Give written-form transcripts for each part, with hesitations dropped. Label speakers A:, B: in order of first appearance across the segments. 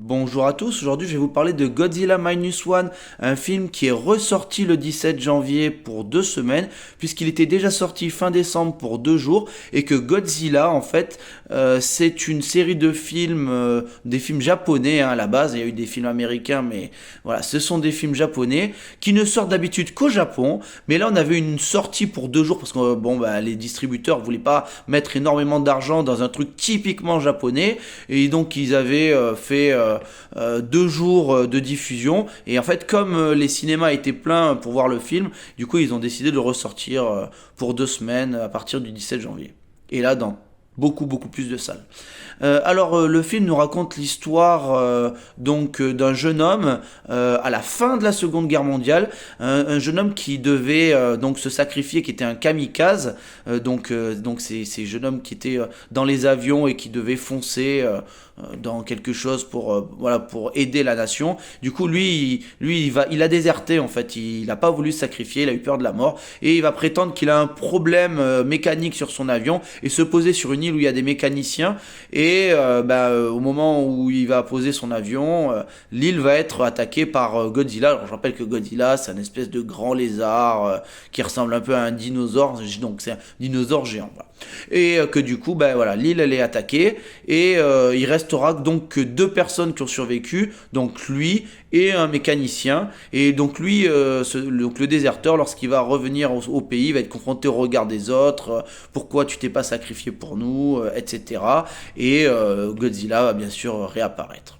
A: Bonjour à tous, aujourd'hui je vais vous parler de Godzilla Minus One, un film qui est ressorti le 17 janvier pour 2 semaines, puisqu'il était déjà sorti fin décembre pour 2 jours, et que Godzilla en fait c'est une série de films, des films japonais à la base, il y a eu des films américains mais voilà, ce sont des films japonais qui ne sortent d'habitude qu'au Japon, mais là on avait une sortie pour 2 jours parce que les distributeurs voulaient pas mettre énormément d'argent dans un truc typiquement japonais, et donc ils avaient fait 2 jours de diffusion. Et en fait, comme les cinémas étaient pleins pour voir le film, du coup, ils ont décidé de le ressortir pour 2 semaines à partir du 17 janvier. Et là, dans beaucoup plus de salles. Le film nous raconte l'histoire d'un jeune homme à la fin de la Seconde Guerre mondiale, un jeune homme qui devait donc se sacrifier, qui était un kamikaze, donc c'est ces jeunes hommes qui étaient dans les avions et qui devaient foncer dans quelque chose pour aider la nation. Du coup, il a déserté en fait, il n'a pas voulu se sacrifier, il a eu peur de la mort et il va prétendre qu'il a un problème mécanique sur son avion et se poser sur une île où il y a des mécaniciens. Et au moment où il va poser son avion, l'île va être attaquée par Godzilla. Alors je rappelle que Godzilla, c'est un espèce de grand lézard qui ressemble un peu à un dinosaure, donc c'est un dinosaure géant. Voilà. Et que du coup, l'île elle est attaquée et il restera donc que 2 personnes qui ont survécu, donc lui et un mécanicien. Et donc lui, donc le déserteur, lorsqu'il va revenir au pays, va être confronté au regard des autres. Pourquoi tu t'es pas sacrifié pour nous, etc. Et Godzilla va bien sûr réapparaître.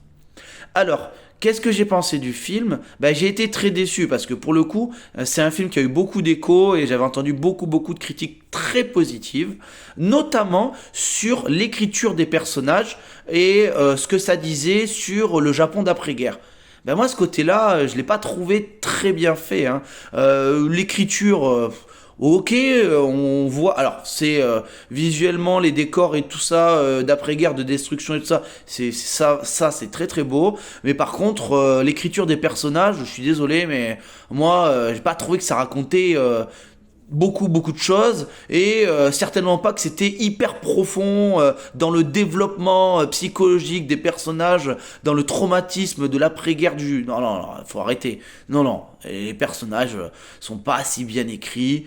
A: Alors, qu'est-ce que j'ai pensé du film? J'ai été très déçu parce que pour le coup, c'est un film qui a eu beaucoup d'échos et j'avais entendu beaucoup de critiques très positives, notamment sur l'écriture des personnages et ce que ça disait sur le Japon d'après-guerre. Moi, ce côté-là, je l'ai pas trouvé très bien fait, hein. L'écriture, ok, on voit. Alors, c'est visuellement les décors et tout ça d'après-guerre, de destruction et tout ça. Ça, c'est très beau. Mais par contre, l'écriture des personnages, je suis désolé, mais moi, j'ai pas trouvé que ça racontait beaucoup de choses et certainement pas que c'était hyper profond dans le développement psychologique des personnages, dans le traumatisme de l'après-guerre du... Non, faut arrêter. Non, les personnages sont pas si bien écrits.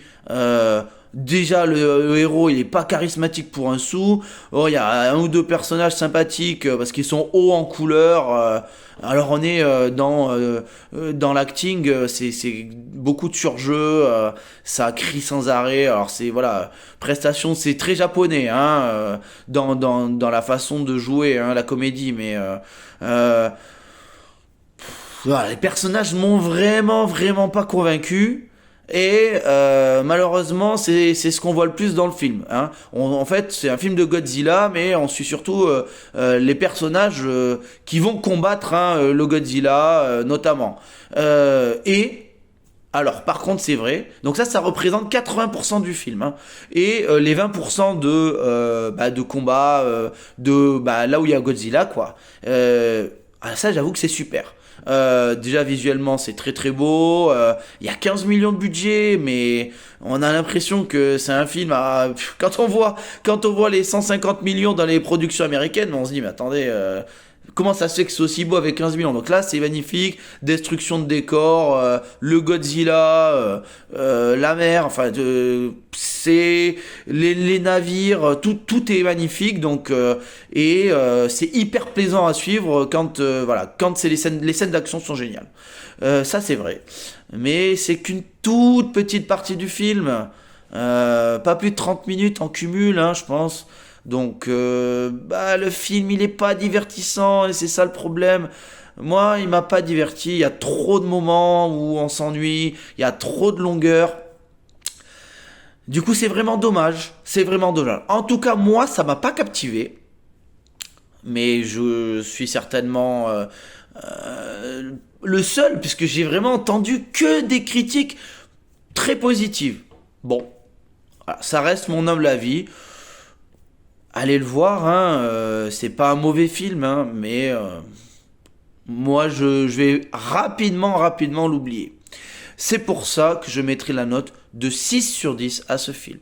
A: Déjà le héros il est pas charismatique pour un sou. Oh, il y a un ou deux personnages sympathiques parce qu'ils sont hauts en couleur. Alors on est dans l'acting, c'est beaucoup de surjeu, ça crie sans arrêt. Alors c'est voilà, prestation, c'est très japonais hein, dans la façon de jouer hein, la comédie, mais voilà, les personnages m'ont vraiment pas convaincu. Et malheureusement, c'est ce qu'on voit le plus dans le film. Hein. En fait, c'est un film de Godzilla, mais on suit surtout les personnages qui vont combattre hein, le Godzilla, notamment. Et alors, par contre, c'est vrai. Donc ça représente 80% du film. Hein. Et les 20% de combat, là où il y a Godzilla, quoi. Ça, j'avoue que c'est super. Déjà visuellement c'est très beau, il y a 15 millions de budget mais on a l'impression que c'est un film à... Quand on voit les 150 millions dans les productions américaines, on se dit mais attendez, comment ça se fait que c'est aussi beau avec 15 millions? Donc là c'est magnifique, destruction de décors, le Godzilla, la mer, c'est les navires, tout est magnifique. Donc c'est hyper plaisant à suivre quand c'est les scènes d'action sont géniales. Ça c'est vrai, mais c'est qu'une toute petite partie du film, pas plus de 30 minutes en cumul, hein, je pense. Donc, le film, il est pas divertissant et c'est ça le problème. Moi, il m'a pas diverti. Il y a trop de moments où on s'ennuie. Il y a trop de longueur. Du coup, c'est vraiment dommage. C'est vraiment dommage. En tout cas, moi, ça m'a pas captivé. Mais je suis certainement le seul, puisque j'ai vraiment entendu que des critiques très positives. Bon, voilà, ça reste mon humble avis. Allez le voir, hein, c'est pas un mauvais film, hein, mais moi je vais rapidement l'oublier. C'est pour ça que je mettrai la note de 6 sur 10 à ce film.